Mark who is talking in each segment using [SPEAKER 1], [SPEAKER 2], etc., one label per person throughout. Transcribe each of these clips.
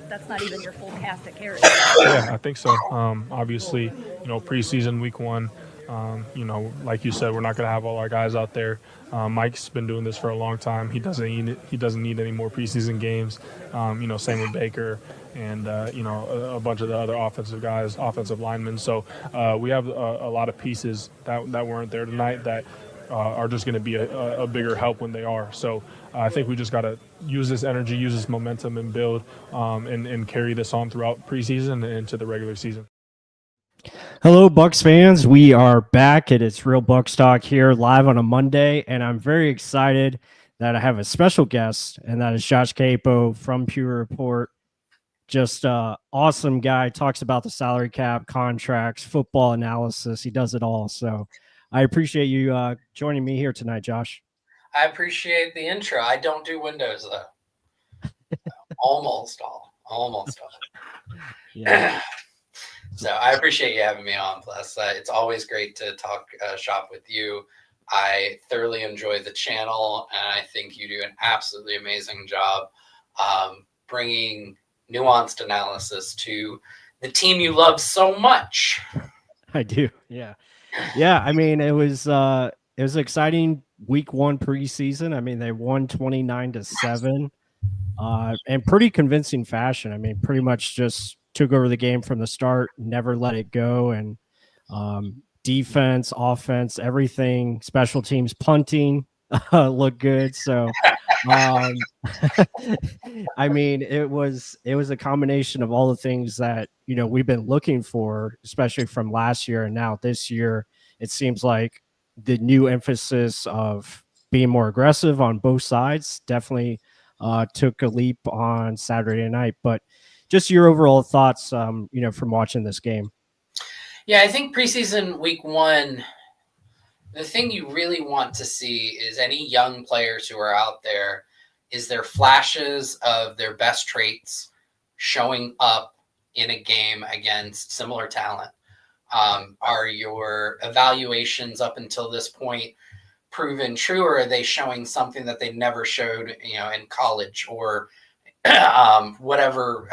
[SPEAKER 1] that's not even your full cast of carries.
[SPEAKER 2] Yeah, I think so. Obviously, preseason week one. Like you said, we're not going to have all our guys out there. Mike's been doing this for a long time. He doesn't need any more preseason games. Same with Baker and a bunch of the other offensive guys, offensive linemen. So we have a lot of pieces that weren't there tonight that are just going to be a bigger help when they are. So I think we just got to use this energy, use this momentum, and build and carry this on throughout preseason and into the regular season.
[SPEAKER 3] Hello, Bucs fans. We are back. It's Real Bucs Talk here live on a Monday, and I'm very excited that I have a special guest, and that is Josh Queipo from Pewter Report. Just awesome guy. Talks about the salary cap, contracts, football analysis. He does it all. So I appreciate you joining me here tonight, Josh.
[SPEAKER 4] I appreciate the intro. I don't do Windows, though. Almost all.
[SPEAKER 3] Yeah.
[SPEAKER 4] So I appreciate you having me on. Plus, it's always great to talk shop with you. I thoroughly enjoy the channel, and I think you do an absolutely amazing job bringing nuanced analysis to the team you love so much.
[SPEAKER 3] I do. Yeah. I mean, it was exciting week one preseason. I mean, they won 29-7 in pretty convincing fashion. I mean, pretty much just took over the game from the start, never let it go. And defense, offense, everything, special teams, punting looked good. So, I mean, it was a combination of all the things that, we've been looking for, especially from last year. And now this year, it seems like the new emphasis of being more aggressive on both sides definitely took a leap on Saturday night. But just your overall thoughts, from watching this game.
[SPEAKER 4] Yeah, I think preseason week one, the thing you really want to see is any young players who are out there, is there flashes of their best traits showing up in a game against similar talent? Are your evaluations up until this point proven true, or are they showing something that they never showed, in college or whatever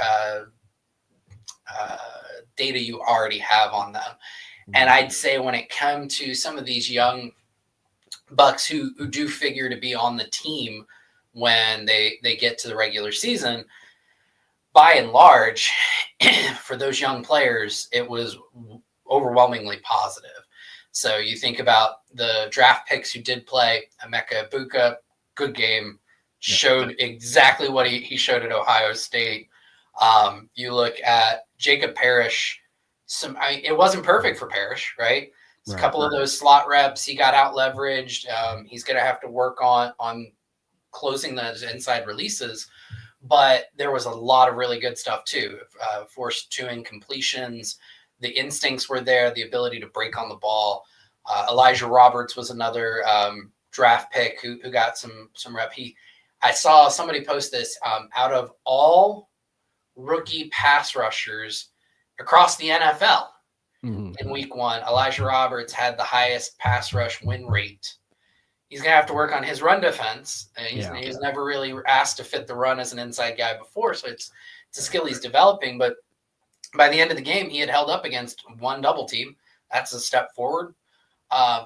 [SPEAKER 4] data you already have on them? And I'd say when it comes to some of these young Bucs who do figure to be on the team when they get to the regular season, by and large, for those young players, it was overwhelmingly positive. So you think about the draft picks who did play. Emeka Egbuka, good game, showed exactly what he showed at Ohio State. You look at Jacob Parrish. It wasn't perfect for Parrish, right? A couple of those slot reps, he got out leveraged. He's going to have to work on closing those inside releases. But there was a lot of really good stuff too. Forced 2 incompletions. The instincts were there, the ability to break on the ball. Elijah Roberts was another draft pick who got some rep. I saw somebody post this, out of all rookie pass rushers across the NFL in week one, Elijah Roberts had the highest pass rush win rate. He's going to have to work on his run defense. He's never really asked to fit the run as an inside guy before, so it's a skill he's developing. But by the end of the game, he had held up against one double team. That's a step forward.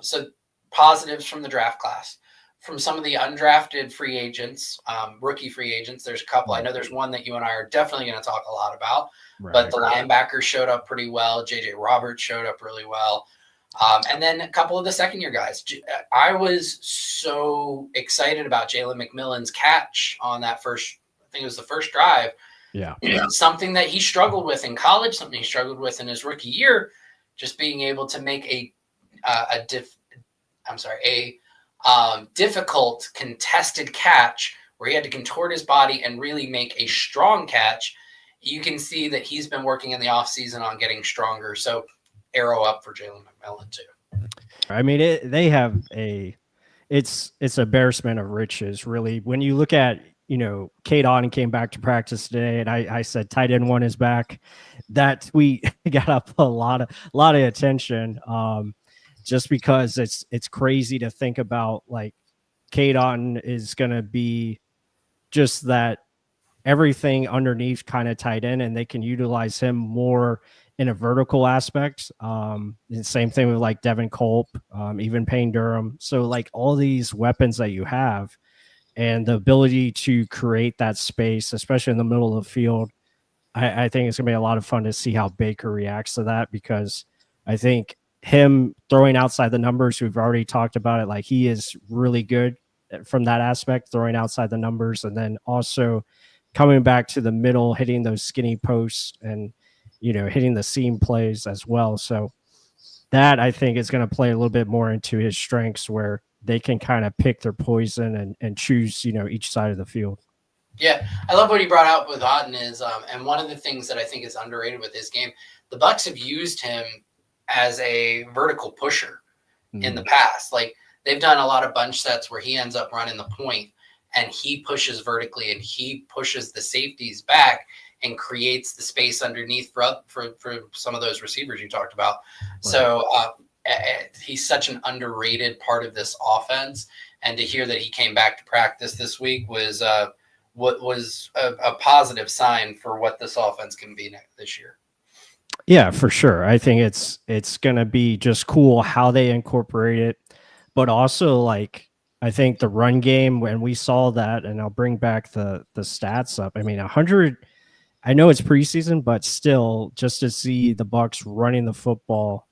[SPEAKER 4] So positives from the draft class. From some of the undrafted free agents, rookie free agents, there's a couple. I know there's one that you and I are definitely going to talk a lot about. But the linebackers showed up pretty well. J.J. Roberts showed up really well. And then a couple of the second-year guys. I was so excited about Jalen McMillan's catch on that first, I think it was the first drive.
[SPEAKER 3] Yeah.
[SPEAKER 4] Something that he struggled with in college, something he struggled with in his rookie year, just being able to make a difficult contested catch where he had to contort his body and really make a strong catch. You can see that he's been working in the offseason on getting stronger. So arrow up for Jalen McMillan too.
[SPEAKER 3] I mean, it's a embarrassment of riches, really. When you look at, Cade Otton came back to practice today, and I said tight end 1 is back. That tweet got up a lot of attention, just because it's crazy to think about, like, Cade Otton is going to be just that everything underneath kind of tight end, and they can utilize him more in a vertical aspect. The same thing with like Devin Culp, even Payne Durham. So like all these weapons that you have and the ability to create that space, especially in the middle of the field, I think it's going to be a lot of fun to see how Baker reacts to that, because I think him throwing outside the numbers, we've already talked about it, like he is really good from that aspect, throwing outside the numbers, and then also coming back to the middle, hitting those skinny posts and, hitting the seam plays as well. So that I think is going to play a little bit more into his strengths, where they can kind of pick their poison and choose, each side of the field.
[SPEAKER 4] Yeah, I love what he brought out with Otten is, and one of the things that I think is underrated with his game, the Bucs have used him as a vertical pusher in the past. Like they've done a lot of bunch sets where he ends up running the point and he pushes vertically and he pushes the safeties back and creates the space underneath for some of those receivers you talked about. Right. So he's such an underrated part of this offense. And to hear that he came back to practice this week was what was a positive sign for what this offense can be this year.
[SPEAKER 3] Yeah, for sure. I think it's going to be just cool how they incorporate it, but also like I think the run game, when we saw that, and I'll bring back the stats up. I mean, 100. I know it's preseason, but still, just to see the Bucs running the football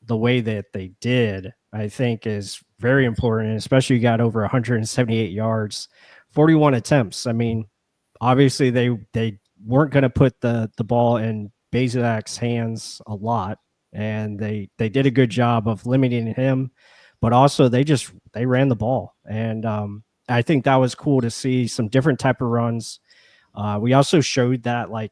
[SPEAKER 3] the way that they did, I think is very important. And especially you got over 178 yards, 41 attempts. I mean, obviously they weren't going to put the ball in Bazak's hands a lot, and they did a good job of limiting him, but also they ran the ball. And I think that was cool to see some different type of runs. We also showed that, like,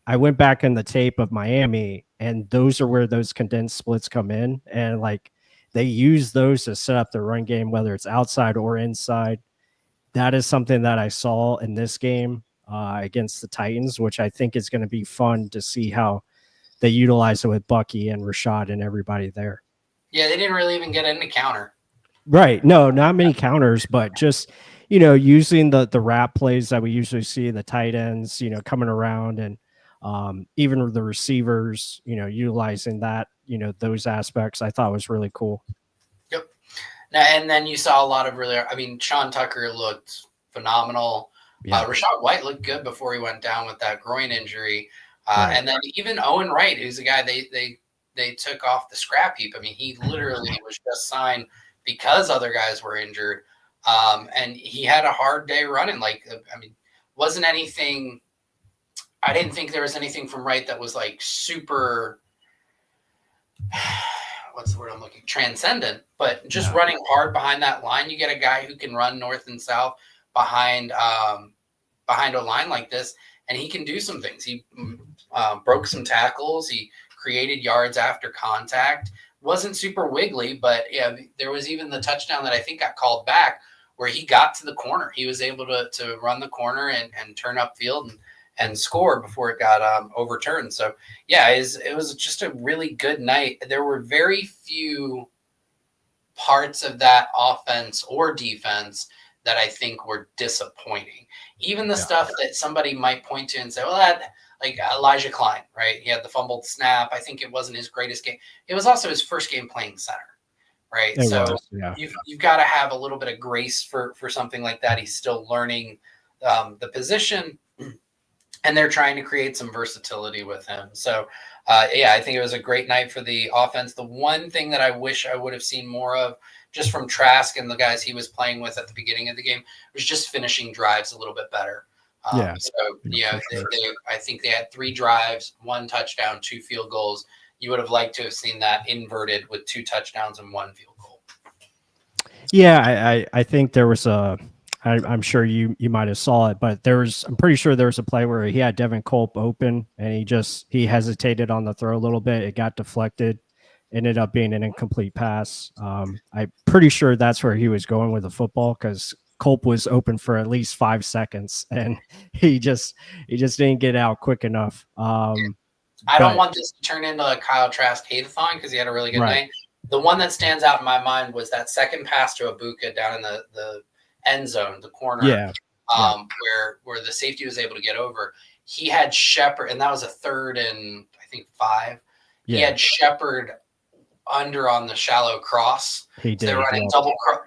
[SPEAKER 3] I went back in the tape of Miami, and those are where those condensed splits come in. And like they use those to set up the run game, whether it's outside or inside. That is something that I saw in this game against the Titans, which I think is going to be fun to see how they utilize it with Bucky and Rashad and everybody there.
[SPEAKER 4] Yeah, they didn't really even get any counter.
[SPEAKER 3] Right. No, not many counters, but just, using the wrap plays that we usually see, the tight ends, coming around, and even the receivers, utilizing that, those aspects I thought was really cool.
[SPEAKER 4] Yep. And then you saw a lot of Sean Tucker looked phenomenal. Yeah. Rashad White looked good before he went down with that groin injury. Right. And then even Owen Wright, who's a guy they took off the scrap heap. I mean, he literally was just signed because other guys were injured. And he had a hard day running. Wasn't anything. I didn't think there was anything from Wright that was like super. What's the word I'm looking? Transcendent, but just running hard behind that line. You get a guy who can run north and south behind a line like this, and he can do some things. He broke some tackles. He created yards after contact. Wasn't super wiggly, but yeah, there was even the touchdown that I think got called back where he got to the corner. He was able to run the corner and turn upfield and score before it got overturned. So yeah, it was just a really good night. There were very few parts of that offense or defense that I think were disappointing. Even the stuff that somebody might point to and say, well, that like Elijah Klein, right? He had the fumbled snap. I think it wasn't his greatest game. It was also his first game playing center, right? You've got to have a little bit of grace for something like that. He's still learning the position, and they're trying to create some versatility with him. So, I think it was a great night for the offense. The one thing that I wish I would have seen more of, just from Trask and the guys he was playing with at the beginning of the game, was just finishing drives a little bit better. I think they had 3 drives, 1 touchdown, 2 field goals. You would have liked to have seen that inverted with 2 touchdowns and 1 field goal.
[SPEAKER 3] Yeah, I think there was I'm sure you might have saw it, but I'm pretty sure there was a play where he had Devin Culp open and he hesitated on the throw a little bit. It got deflected, ended up being an incomplete pass. I'm pretty sure that's where he was going with the football, because Culp was open for at least 5 seconds and he just didn't get out quick enough. I
[SPEAKER 4] don't want this to turn into a Kyle Trask hate-a-thon because he had a really good night. The one that stands out in my mind was that second pass to Ibuka down in the end zone, the corner. where the safety was able to get over. He had Shepard, and that was a 3rd and I think 5. He had Shepard under on the shallow cross.
[SPEAKER 3] He did.
[SPEAKER 4] So they were running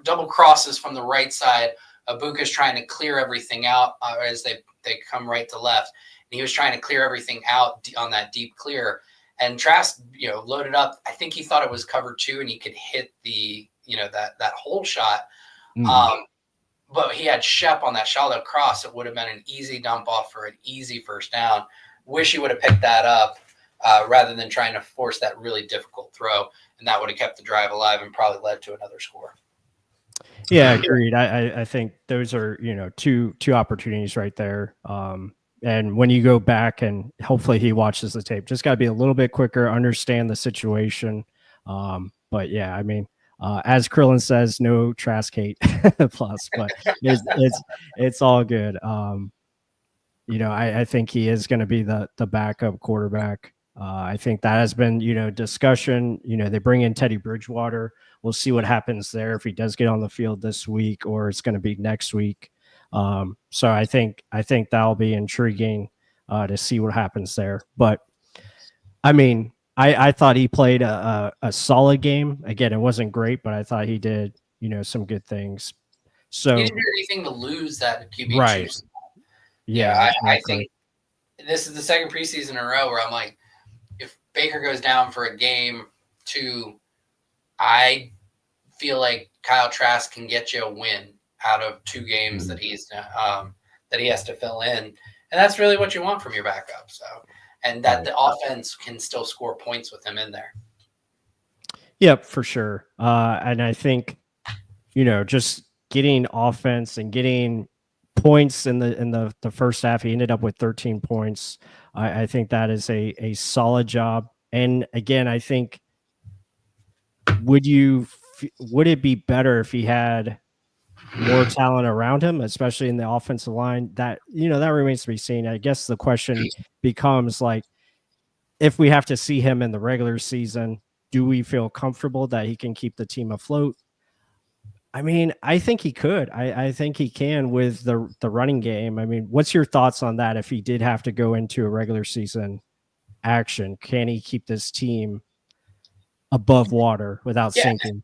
[SPEAKER 4] double crosses from the right side. Abuka's trying to clear everything out as they come right to left. And he was trying to clear everything out on that deep clear. And Trask, loaded up. I think he thought it was cover 2 and he could hit the, that hole shot. But he had Shep on that shallow cross. It would have been an easy dump off for an easy first down. Wish he would have picked that up rather than trying to force that really difficult throw. And that would have kept the drive alive and probably led to another score.
[SPEAKER 3] Yeah, agreed. I think those are, two opportunities right there. And when you go back and hopefully he watches the tape, just got to be a little bit quicker, understand the situation. But yeah, I mean, as Krillin says, no Trask hate plus, but it's all good. I think he is going to be the backup quarterback. I think that has been, discussion. They bring in Teddy Bridgewater. We'll see what happens there if he does get on the field this week or it's going to be next week. So I think that'll be intriguing to see what happens there. But I mean, I thought he played a solid game. Again, it wasn't great, but I thought he did, some good things. So
[SPEAKER 4] he didn't do anything to lose that QB
[SPEAKER 3] right.
[SPEAKER 4] choose.
[SPEAKER 3] Yeah,
[SPEAKER 4] I think this is the second preseason in a row where I'm like, if Baker goes down for a game 2, I feel like Kyle Trask can get you a win out of 2 games that he has to fill in, and that's really what you want from your backup. So, and that the offense can still score points with him in there.
[SPEAKER 3] Yep, for sure. And I think, just getting offense and getting points in the first half, he ended up with 13 points. I think that is a solid job. And again, I think would it be better if he had more talent around him, especially in the offensive line? That that remains to be seen. I guess the question becomes like, if we have to see him in the regular season, do we feel comfortable that he can keep the team afloat? I mean, I think he could. I think he can with the running game. I mean, what's your thoughts on that? If he did have to go into a regular season action, can he keep this team above water without sinking?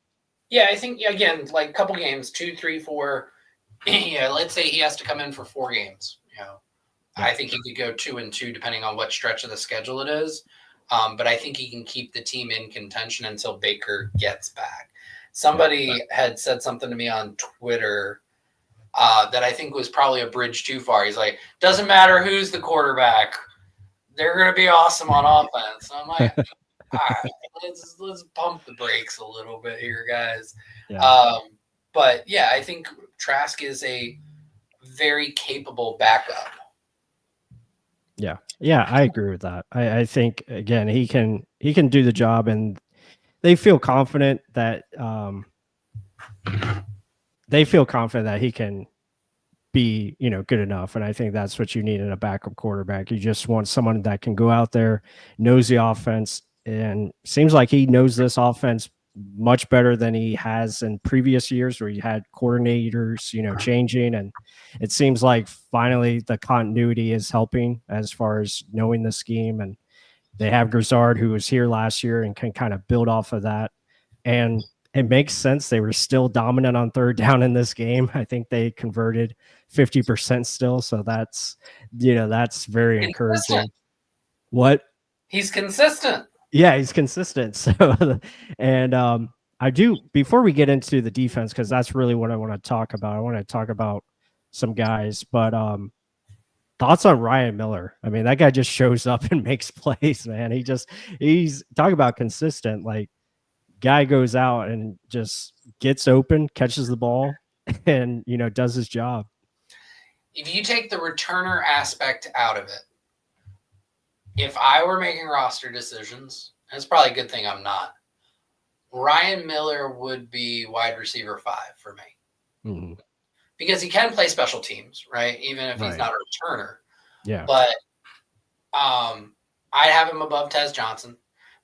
[SPEAKER 4] Yeah, I think, again, like a couple games, 2, 3, 4. Let's say he has to come in for 4 games. I think he could go 2-2 depending on what stretch of the schedule it is. But I think he can keep the team in contention until Baker gets back. Somebody had said something to me on Twitter that I think was probably a bridge too far. He's like, doesn't matter who's the quarterback. They're going to be awesome on offense. I'm like, all right, let's pump the brakes a little bit here, guys.
[SPEAKER 3] Yeah.
[SPEAKER 4] But yeah, I think Trask is a very capable backup.
[SPEAKER 3] Yeah, I agree with that. I think again he can do the job, and they feel confident that he can be good enough. And I think that's what you need in a backup quarterback. You just want someone that can go out there, knows the offense, and seems like he knows this offense much better than he has in previous years where he had coordinators, changing. And it seems like finally the continuity is helping as far as knowing the scheme. And they have Grizzard, who was here last year and can kind of build off of that. And it makes sense. They were still dominant on 3rd down in this game. I think they converted 50% still. So that's very encouraging. What?
[SPEAKER 4] He's consistent.
[SPEAKER 3] Yeah, he's consistent. So, and I do, before we get into the defense, because that's really what I want to talk about. I want to talk about some guys, but thoughts on Ryan Miller? I mean, that guy just shows up and makes plays, man. He's talking about consistent. Like, guy goes out and just gets open, catches the ball, and does his job.
[SPEAKER 4] If you take the returner aspect out of it, if I were making roster decisions, and it's probably a good thing I'm not, Ryan Miller would be wide receiver 5 for me.
[SPEAKER 3] Mm-hmm.
[SPEAKER 4] Because he can play special teams, right? Even if he's not a returner.
[SPEAKER 3] Yeah.
[SPEAKER 4] But I'd have him above Tez Johnson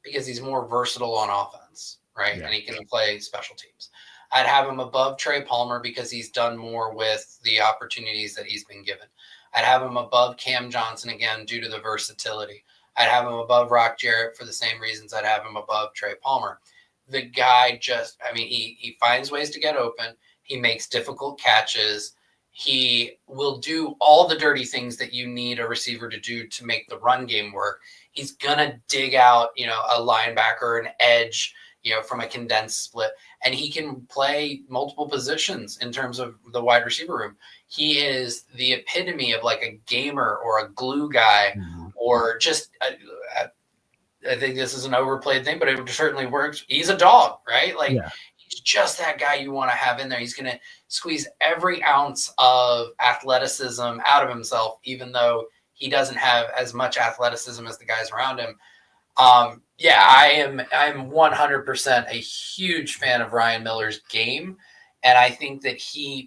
[SPEAKER 4] because he's more versatile on offense, right? Yeah. And he can play special teams. I'd have him above Trey Palmer because he's done more with the opportunities that he's been given. I'd have him above Cam Johnson again due to the versatility. I'd have him above Rock Jarrett for the same reasons I'd have him above Trey Palmer. The guy he finds ways to get open. He makes difficult catches. He will do all the dirty things that you need a receiver to do to make the run game work. He's going to dig out, a linebacker, an edge, from a condensed split. And he can play multiple positions in terms of the wide receiver room. He is the epitome of like a gamer or a glue guy, or just, I think this is an overplayed thing, but it certainly works. He's a dog, right? Like, he's just that guy you want to have in there. He's going to squeeze every ounce of athleticism out of himself, even though he doesn't have as much athleticism as the guys around him. I'm 100% a huge fan of Ryan Miller's game. And I think that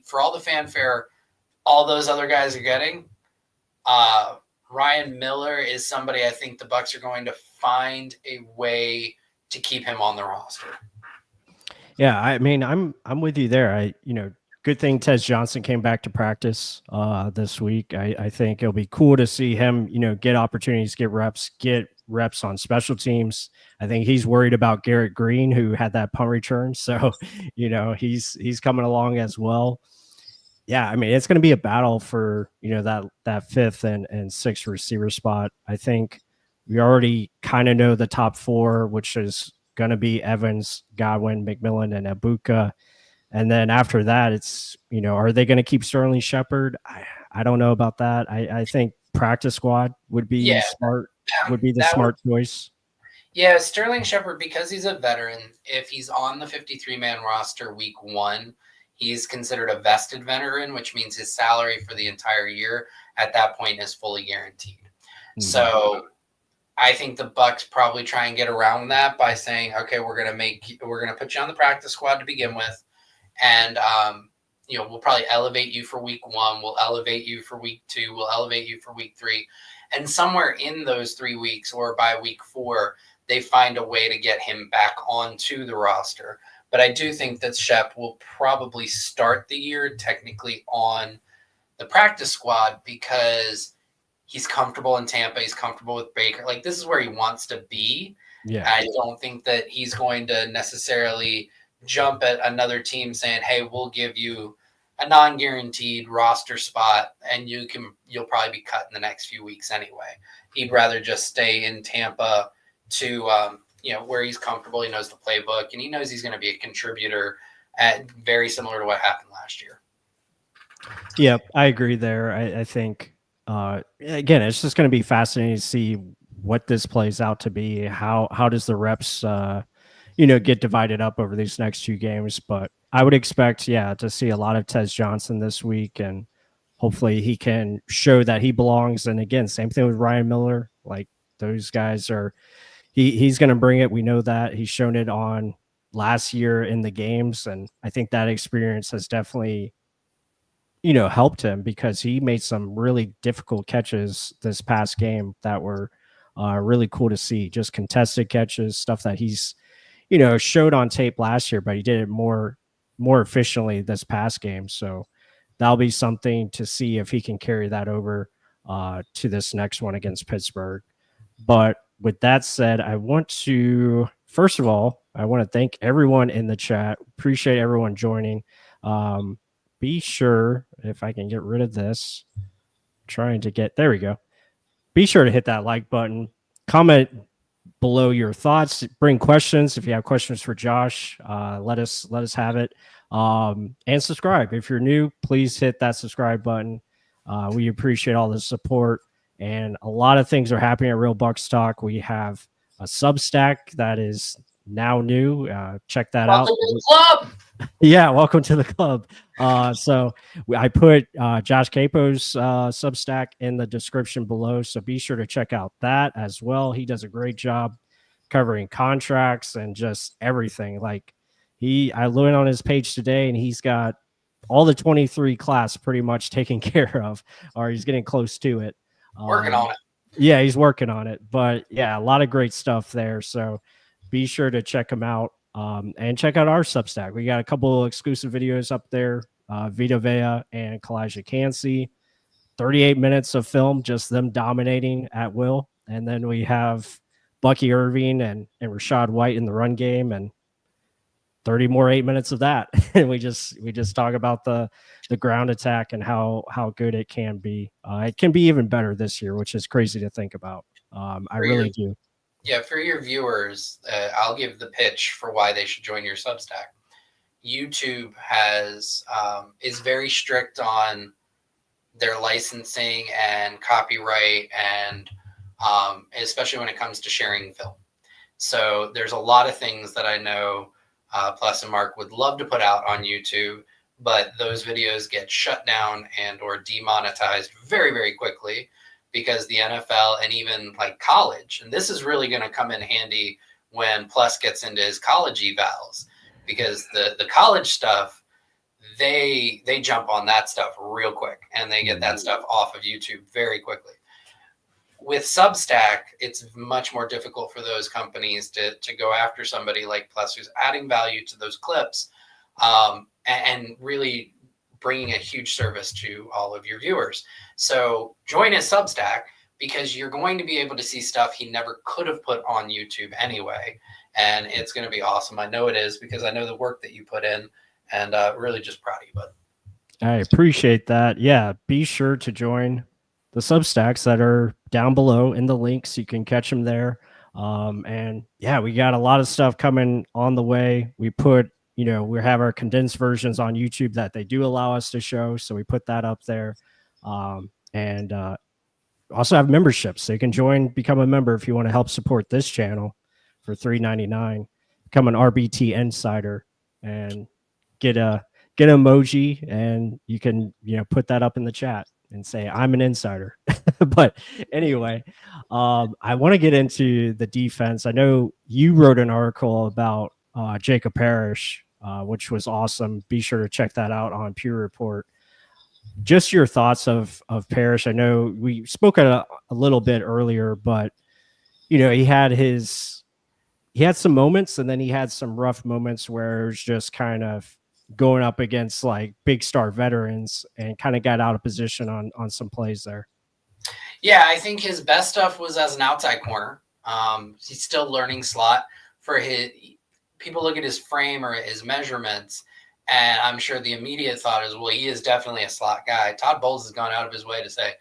[SPEAKER 4] for all the fanfare, all those other guys are getting, Ryan Miller is somebody I think the Bucs are going to find a way to keep him on the roster.
[SPEAKER 3] Yeah, I mean, I'm with you there. Good thing Tez Johnson came back to practice this week. I think it'll be cool to see him, get opportunities, get reps on special teams. I think he's worried about Garrett Green, who had that punt return. So, he's coming along as well. Yeah, I mean, it's going to be a battle for, that fifth and sixth receiver spot. I think we already kind of know the top four, which is going to be Evans, Godwin, McMillan, and Abuka. And then after that, it's, are they going to keep Sterling Shepard? I don't know about that. I think practice squad would be smart, would be the smart choice.
[SPEAKER 4] Yeah, Sterling Shepard, because he's a veteran, if he's on the 53-man roster week 1, he's considered a vested veteran, which means his salary for the entire year at that point is fully guaranteed. Mm-hmm. So I think the Bucs probably try and get around that by saying, okay, we're going to put you on the practice squad to begin with. And, we'll probably elevate you for week 1. We'll elevate you for week 2. We'll elevate you for week 3. And somewhere in those 3 weeks or by week 4, they find a way to get him back onto the roster. But I do think that Shep will probably start the year technically on the practice squad because he's comfortable in Tampa. He's comfortable with Baker. Like, this is where he wants to be. Yeah. I don't think that he's going to necessarily jump at another team saying, hey, we'll give you a non-guaranteed roster spot and you'll probably be cut in the next few weeks anyway. He'd rather just stay in Tampa to, where he's comfortable. He knows the playbook and he knows he's going to be a contributor very similar to what happened last year.
[SPEAKER 3] Yeah, I agree there. I think, again, it's just going to be fascinating to see what this plays out to be. How does the reps, get divided up over these next 2 games? But I would expect, to see a lot of Tez Johnson this week, and hopefully he can show that he belongs. And again, same thing with Ryan Miller. Like, those guys are, he's going to bring it. We know that. He's shown it on last year in the games, and I think that experience has definitely, helped him because he made some really difficult catches this past game that were really cool to see. Just contested catches, stuff that he's, showed on tape last year, but he did it more efficiently this past game. So that'll be something to see if he can carry that over to this next one against Pittsburgh. But with that said, first of all, I want to thank everyone in the chat. Appreciate everyone joining. Be sure, if I can get rid of this, there we go. Be sure to hit that like button, comment below your thoughts, bring questions. If you have questions for Josh, let us have it. And subscribe. If you're new, please hit that subscribe button. We appreciate all the support, and a lot of things are happening at Real Bucs Talk. We have a Substack that is now new. Check that out.
[SPEAKER 4] Welcome to the club.
[SPEAKER 3] Yeah, welcome to the club. So I put Josh Queipo's Substack in the description below, so be sure to check out that as well. He does a great job covering contracts and just everything. Like, I looked on his page today, and he's got all the 23 class pretty much taken care of, or he's getting close to it.
[SPEAKER 4] Working on it.
[SPEAKER 3] Yeah, he's working on it. But yeah, a lot of great stuff there. So be sure to check him out. And check out our Substack. We got a couple of exclusive videos up there. Vita Vea and Kalijah Cansey, 38 minutes of film, just them dominating at will. And then we have Bucky Irving and Rashad White in the run game, and 30 more 8 minutes of that. And we just talk about the ground attack and how good it can be. It can be even better this year, which is crazy to think about. I really do.
[SPEAKER 4] Yeah, for your viewers, I'll give the pitch for why they should join your Substack. YouTube is very strict on their licensing and copyright, and especially when it comes to sharing film. So there's a lot of things that I know Plus and Mark would love to put out on YouTube, but those videos get shut down and or demonetized very, very quickly, because the NFL and even like college, and this is really going to come in handy when Plus gets into his college evals, because the college stuff, they jump on that stuff real quick and they get that stuff off of YouTube very quickly. With Substack, it's much more difficult for those companies to go after somebody like Plus, who's adding value to those clips, and really bringing a huge service to all of your viewers. So join his Substack, because you're going to be able to see stuff he never could have put on YouTube anyway. And it's going to be awesome. I know it is, because I know the work that you put in, and really just proud of you, bud.
[SPEAKER 3] I appreciate that. Yeah, be sure to join the Substacks that are down below in the links. You can catch them there. And yeah, we got a lot of stuff coming on the way. We have our condensed versions on YouTube that they do allow us to show. So we put that up there. And also have memberships. So you can become a member if you want to help support this channel for $3.99. Become an RBT Insider and get an emoji, and you can put that up in the chat and say I'm an insider. But anyway, I want to get into the defense. I know you wrote an article about Jacob Parrish, which was awesome. Be sure to check that out on Pewter Report. Just your thoughts of Parrish. I know we spoke a little bit earlier, but he had some moments, and then he had some rough moments where it was just kind of going up against like big star veterans and kind of got out of position on some plays there.
[SPEAKER 4] Yeah, I think his best stuff was as an outside corner. He's still learning slot. People look at his frame or his measurements, and I'm sure the immediate thought is, well, he is definitely a slot guy. Todd Bowles has gone out of his way to say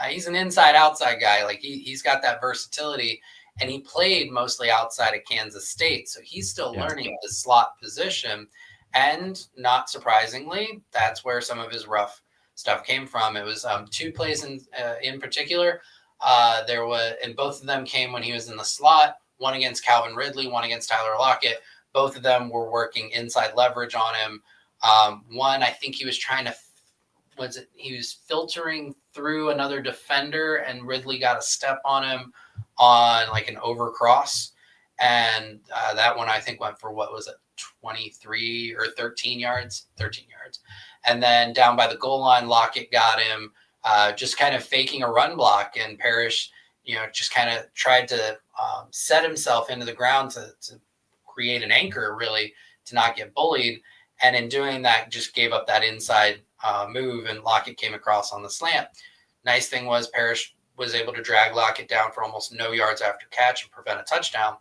[SPEAKER 4] he's an inside-outside guy. Like he's got that versatility, and he played mostly outside of Kansas State, so he's still learning the slot position. And not surprisingly, that's where some of his rough stuff came from. It was two plays in particular. And both of them came when he was in the slot. One against Calvin Ridley, one against Tyler Lockett. Both of them were working inside leverage on him. One, I think he was he was filtering through another defender, and Ridley got a step on him on like an overcross. And that one, I think, went for, 23 or 13 yards. And then down by the goal line, Lockett got him just kind of faking a run block, and Parrish, just kind of tried to set himself into the ground to create an anchor, really, to not get bullied. And in doing that, just gave up that inside move, and Lockett came across on the slant. Nice thing was Parrish was able to drag Lockett down for almost no yards after catch and prevent a touchdown.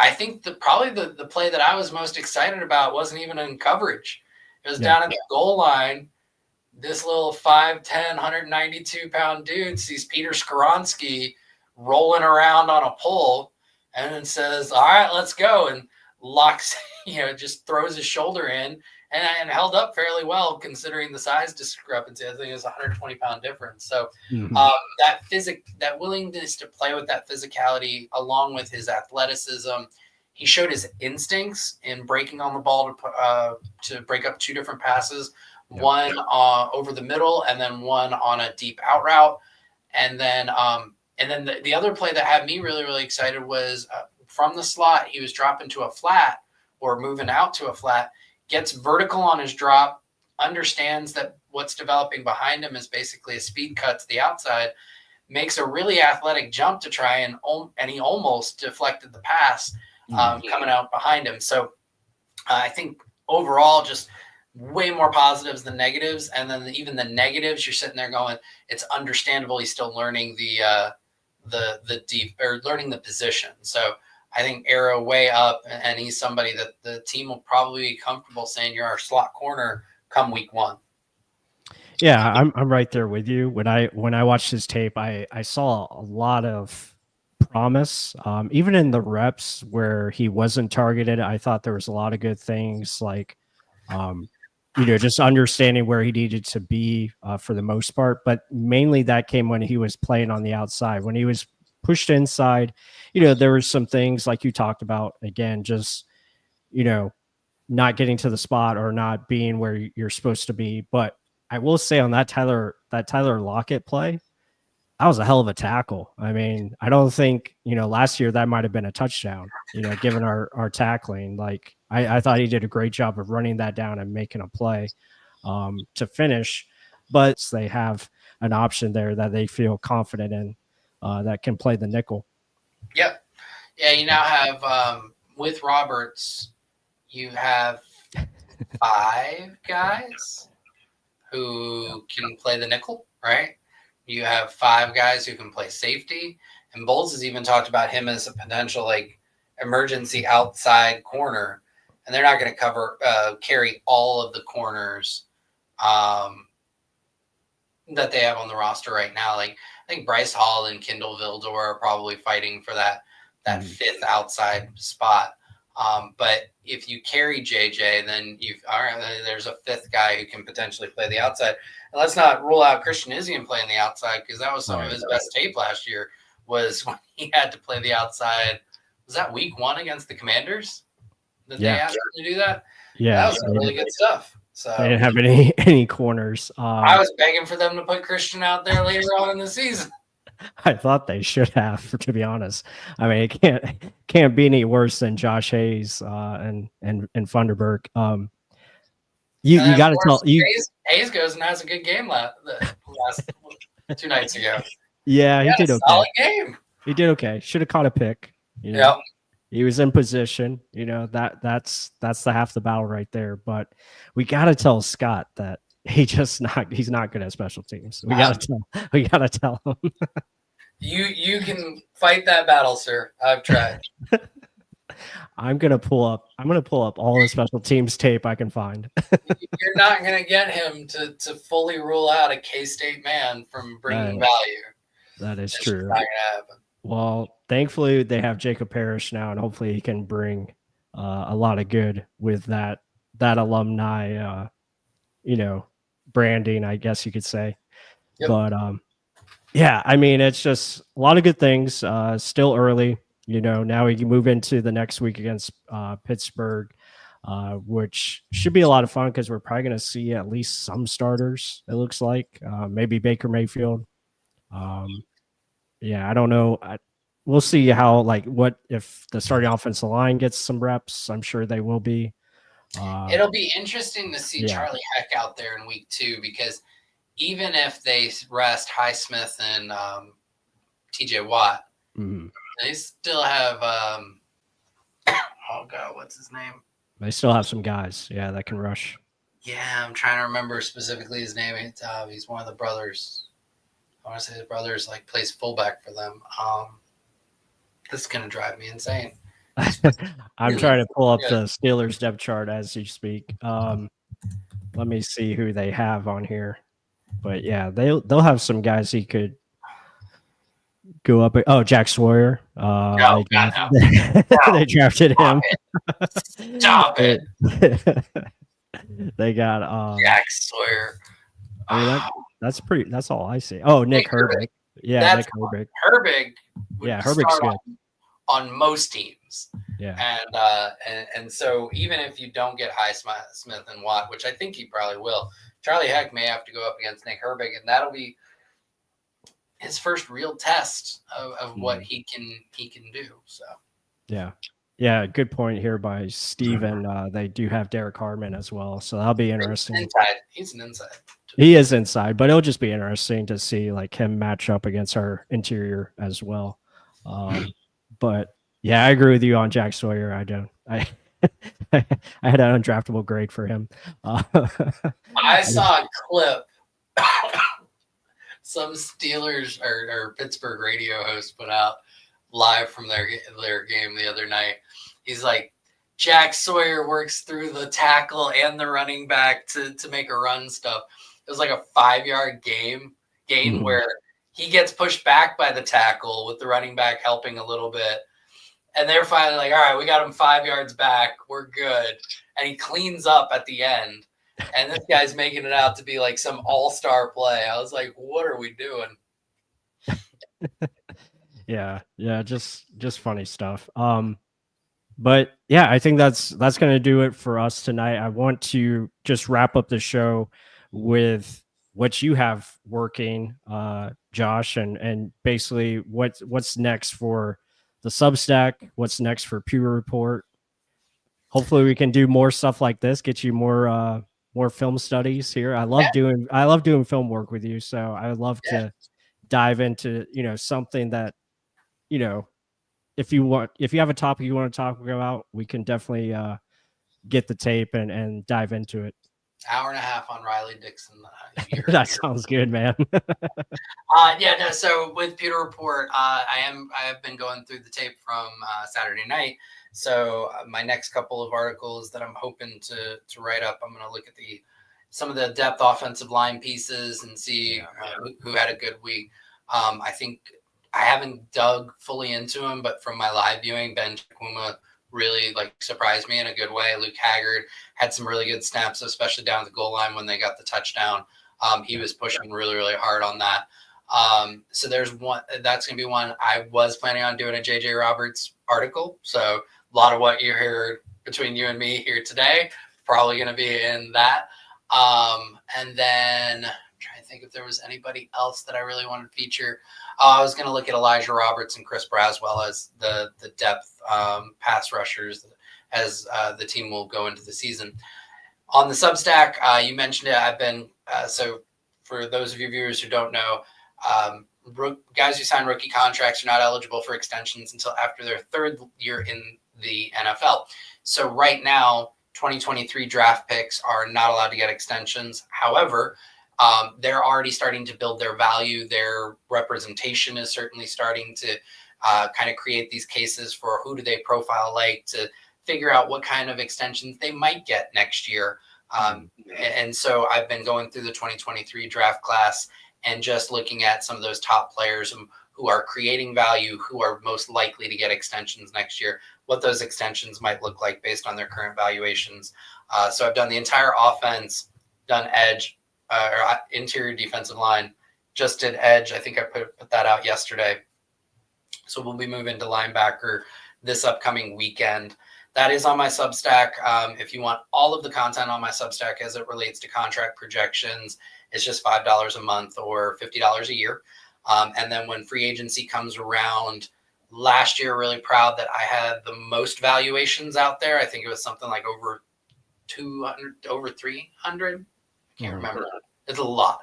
[SPEAKER 4] I think probably the play that I was most excited about wasn't even in coverage. It was down at the goal line. This little 5'10", 192-pound dude sees Peter Skoronski rolling around on a pole, and then says, all right, let's go. And locks, just throws his shoulder in and held up fairly well considering the size discrepancy. I think it was a 120-pound difference. So that willingness to play with that physicality, along with his athleticism, he showed his instincts in breaking on the ball to break up two different passes, one over the middle and then one on a deep out route. And then the other play that had me really, really excited was from the slot, he was dropping to a flat or moving out to a flat, gets vertical on his drop, understands that what's developing behind him is basically a speed cut to the outside, makes a really athletic jump to try and he almost deflected the pass. coming out behind him. So I think overall, just way more positives than negatives. And then even the negatives, you're sitting there going, it's understandable he's still learning the deep or learning the position. So I think Arrow way up, and he's somebody that the team will probably be comfortable saying you're our slot corner come week 1.
[SPEAKER 3] Yeah, I'm right there with you. When I watched his tape, I saw a lot of promise. Even in the reps where he wasn't targeted, I thought there was a lot of good things, like just understanding where he needed to be for the most part. But mainly that came when he was playing on the outside. When he was pushed inside, there were some things like you talked about, again, just not getting to the spot or not being where you're supposed to be. But I will say on that Tyler Lockett play, that was a hell of a tackle. I mean, I don't think, last year that might have been a touchdown, given our tackling. Like, I thought he did a great job of running that down and making a play to finish. But they have an option there that they feel confident in that can play the nickel.
[SPEAKER 4] Yep. Yeah, you now have, with Roberts, you have 5 guys who can play the nickel, right? You have 5 guys who can play safety. And Bowles has even talked about him as a potential like emergency outside corner. And they're not going to carry all of the corners that they have on the roster right now. Like, I think Bryce Hall and Kendall Vildor are probably fighting for that 5th outside spot. But if you carry JJ, then there's a 5th guy who can potentially play the outside. And let's not rule out Christian Izien playing the outside, because that was some of his best tape last year, was when he had to play the outside. Was that week 1 against the Commanders that they asked him to do that?
[SPEAKER 3] Yeah,
[SPEAKER 4] that was really good stuff. So
[SPEAKER 3] they didn't have any corners.
[SPEAKER 4] I was begging for them to put Christian out there later on in the season.
[SPEAKER 3] I thought they should have, to be honest. I mean, it can't be any worse than Josh Hayes and Funderburk. You got to tell
[SPEAKER 4] Hayes goes and has a good game last 2 nights ago.
[SPEAKER 3] Yeah, he did
[SPEAKER 4] a
[SPEAKER 3] okay.
[SPEAKER 4] Solid game.
[SPEAKER 3] He did okay. Should have caught a pick.
[SPEAKER 4] Yep.
[SPEAKER 3] He was in position. That's the half the battle right there. But we got to tell Scott that he's not good at special teams. We got to tell him.
[SPEAKER 4] You can fight that battle, sir. I've tried.
[SPEAKER 3] I'm gonna pull up all the special teams tape I can find.
[SPEAKER 4] You're not gonna get him to fully rule out a K-State man from bringing value.
[SPEAKER 3] That is
[SPEAKER 4] It's
[SPEAKER 3] true.
[SPEAKER 4] not gonna happen.
[SPEAKER 3] Well, thankfully they have Jacob Parrish now, and hopefully he can bring a lot of good with that alumni, branding, I guess you could say. Yep. But yeah, I mean, it's just a lot of good things. Still early, now we can move into the next week against Pittsburgh, which should be a lot of fun because we're probably going to see at least some starters, it looks like. Maybe Baker Mayfield. Yeah, I don't know. We'll see what if the starting offensive line gets some reps. I'm sure they will be.
[SPEAKER 4] It'll be interesting to see Charlie Heck out there in week 2, because even if they rest Highsmith and TJ Watt, they still have what's his name?
[SPEAKER 3] They still have some guys, that can rush.
[SPEAKER 4] Yeah, I'm trying to remember specifically his name. He's one of the brothers. I want to say his brothers plays fullback for them. This is gonna drive me insane.
[SPEAKER 3] I'm trying to pull up the Steelers depth chart as you speak. Let me see who they have on here. But yeah, they'll have some guys he could go up. Oh, Jack Sawyer. They drafted him.
[SPEAKER 4] Stop it.
[SPEAKER 3] They got
[SPEAKER 4] Jack Sawyer.
[SPEAKER 3] I mean, that's all I see. Oh, Nick Herbig. Yeah, Nick Herbig.
[SPEAKER 4] Herbig.
[SPEAKER 3] Herbig's good
[SPEAKER 4] on most teams.
[SPEAKER 3] Yeah.
[SPEAKER 4] And so even if you don't get Highsmith and Watt, which I think he probably will, Charlie Heck may have to go up against Nick Herbig, and that'll be his first real test of what he can do. So
[SPEAKER 3] yeah, good point here by Steven. They do have Derek Harmon as well, so that'll be interesting.
[SPEAKER 4] He's an inside.
[SPEAKER 3] He is inside, but it'll just be interesting to see him match up against our interior as well. But Yeah, I agree with you on Jack Sawyer. I don't. I had an undraftable grade for him.
[SPEAKER 4] I saw a clip. Some Steelers or Pittsburgh radio host put out live from their game the other night. He's like, Jack Sawyer works through the tackle and the running back to make a run stuff. It was like a 5-yard gain where he gets pushed back by the tackle with the running back helping a little bit. And they're finally like, all right, we got him 5 yards back. We're good. And he cleans up at the end. And this guy's making it out to be like some all-star play. I was like, what are we doing?
[SPEAKER 3] Yeah, just funny stuff. But yeah, I think that's going to do it for us tonight. I want to just wrap up the show with what you have working, Josh, and basically what's next for the Substack, what's next for Pewter Report. Hopefully we can do more stuff like this, get you more film studies here. I love doing film work with you, so I would love to dive into, something that, if you have a topic you want to talk about, we can definitely get the tape and dive into it.
[SPEAKER 4] Hour and a half on Riley Dixon.
[SPEAKER 3] That sounds good, man.
[SPEAKER 4] So with Pewter Report, I have been going through the tape from Saturday night. So my next couple of articles that I'm hoping to write up, I'm going to look at some of the depth offensive line pieces and see who had a good week. I think I haven't dug fully into him, but from my live viewing, Ben Chikuma really surprised me in a good way. Luke Haggard had some really good snaps, especially down at the goal line when they got the touchdown. He was pushing really, really hard on that. So there's one, that's going to be one. I was planning on doing a JJ Roberts article. So a lot of what you heard between you and me here today, probably going to be in that. And then I'm trying to think if there was anybody else that I really wanted to feature. I was going to look at Elijah Roberts and Chris Braswell as the depth pass rushers as the team will go into the season. On the Substack, you mentioned it. I've been so for those of you viewers who don't know, guys who sign rookie contracts are not eligible for extensions until after their third year in the NFL. So right now, 2023 draft picks are not allowed to get extensions. However, they're already starting to build their value. Their representation is certainly starting to kind of create these cases for who do they profile to figure out what kind of extensions they might get next year. And so I've been going through the 2023 draft class and just looking at some of those top players who are creating value, who are most likely to get extensions next year, what those extensions might look like based on their current valuations. So I've done the entire offense, done edge, or interior defensive line, just did edge. I think I put that out yesterday. So we'll be moving to linebacker this upcoming weekend. That is on my Substack. If you want all of the content on my Substack as it relates to contract projections, it's just $5 a month or $50 a year. And then when free agency comes around, last year, really proud that I had the most valuations out there. I think it was something like over 200, over 300. I can't remember. It's a lot.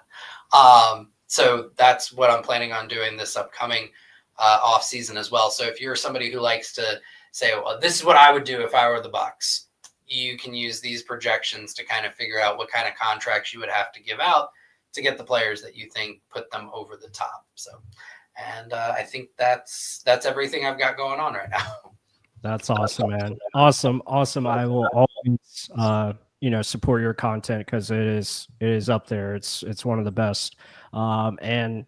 [SPEAKER 4] So that's what I'm planning on doing this upcoming off season as well. So if you're somebody who likes to say, well, this is what I would do if I were the Bucs, you can use these projections to kind of figure out what kind of contracts you would have to give out to get the players that you think put them over the top. So, and I think that's everything I've got going on right now.
[SPEAKER 3] That's awesome, man. Awesome. I will always, support your content because it is up there. It's one of the best. And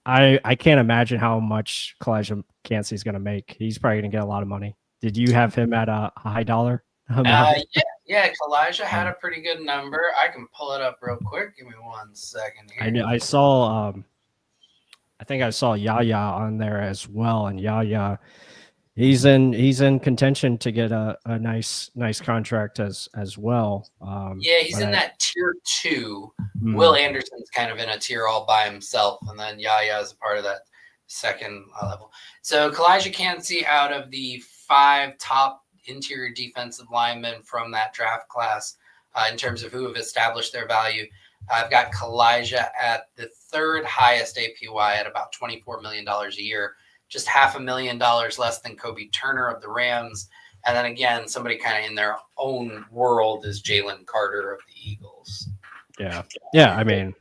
[SPEAKER 3] I can't imagine how much Kalijah Kancey is going to make. He's probably going to get a lot of money. Did you have him at a high dollar amount?
[SPEAKER 4] Yeah. Kalijah had a pretty good number. I can pull it up real quick. Give me 1 second here.
[SPEAKER 3] I saw. I think I saw Yaya on there as well, and Yaya, he's in contention to get a nice contract as well.
[SPEAKER 4] He's in that tier 2. Will Anderson's kind of in a tier all by himself, and then Yaya is a part of that second level. So Kalijah Kancey, out of the 5 top interior defensive linemen from that draft class, in terms of who have established their value, I've got Kalijah at the 3rd highest APY at about $24 million a year. just $500,000 less than Kobe Turner of the Rams. And then again, somebody kind of in their own world is Jalen Carter of the Eagles.
[SPEAKER 3] Yeah. Yeah. I mean,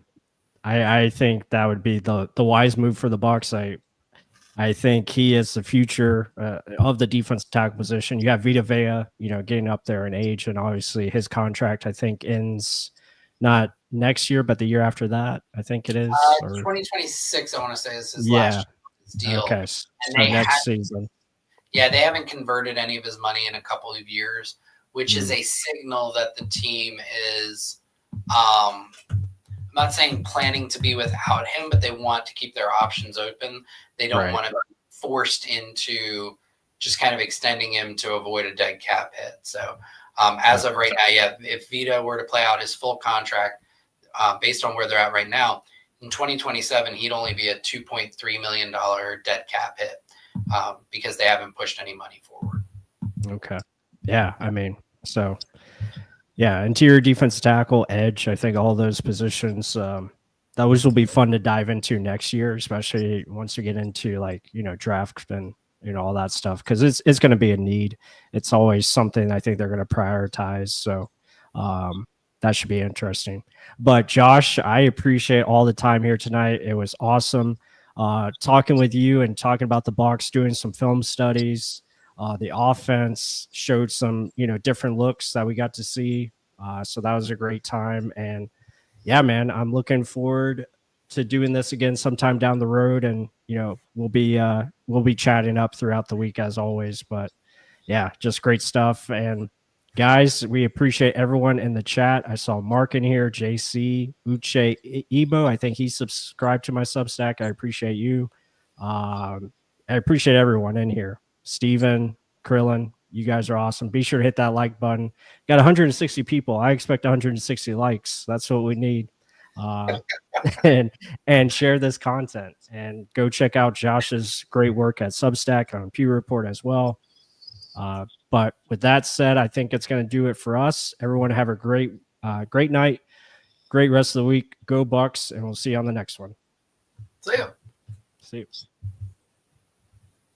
[SPEAKER 3] I think that would be the wise move for the Bucs. I think he is the future of the defensive tackle position. You have Vita Vea, getting up there in age, and obviously his contract, I think, ends not next year, but the year after that, I think it is.
[SPEAKER 4] 2026, I want to say, is his last deal.
[SPEAKER 3] Okay, so
[SPEAKER 4] and
[SPEAKER 3] next season.
[SPEAKER 4] Yeah, they haven't converted any of his money in a couple of years, which is a signal that the team is I'm not saying planning to be without him, but they want to keep their options open. They don't want to be forced into just kind of extending him to avoid a dead cap hit. So as of right now, if Vita were to play out his full contract based on where they're at right now, in 2027, he'd only be a $2.3 million dead cap hit because they haven't pushed any money forward.
[SPEAKER 3] Okay. Yeah, I mean, so... Yeah, interior defense tackle, edge. I think all those positions, those will be fun to dive into next year, especially once we get into draft and all that stuff, because it's going to be a need. It's always something I think they're going to prioritize. So that should be interesting. But Josh, I appreciate all the time here tonight. It was awesome talking with you and talking about the Bucs, doing some film studies. The offense showed some, different looks that we got to see. So that was a great time. And yeah, man, I'm looking forward to doing this again sometime down the road. And, we'll be chatting up throughout the week as always. But yeah, just great stuff. And guys, we appreciate everyone in the chat. I saw Mark in here, JC, Uche, Ebo. I think he subscribed to my Substack. I appreciate you. I appreciate everyone in here. Steven, Krillin, you guys are awesome. Be sure to hit that like button. Got 160 people. I expect 160 likes. That's what we need. And share this content. And go check out Josh's great work at Substack on Pewter Report as well. But with that said, I think it's going to do it for us. Everyone have a great night. Great rest of the week. Go Bucs, and we'll see you on the next one.
[SPEAKER 4] See ya.
[SPEAKER 3] See you.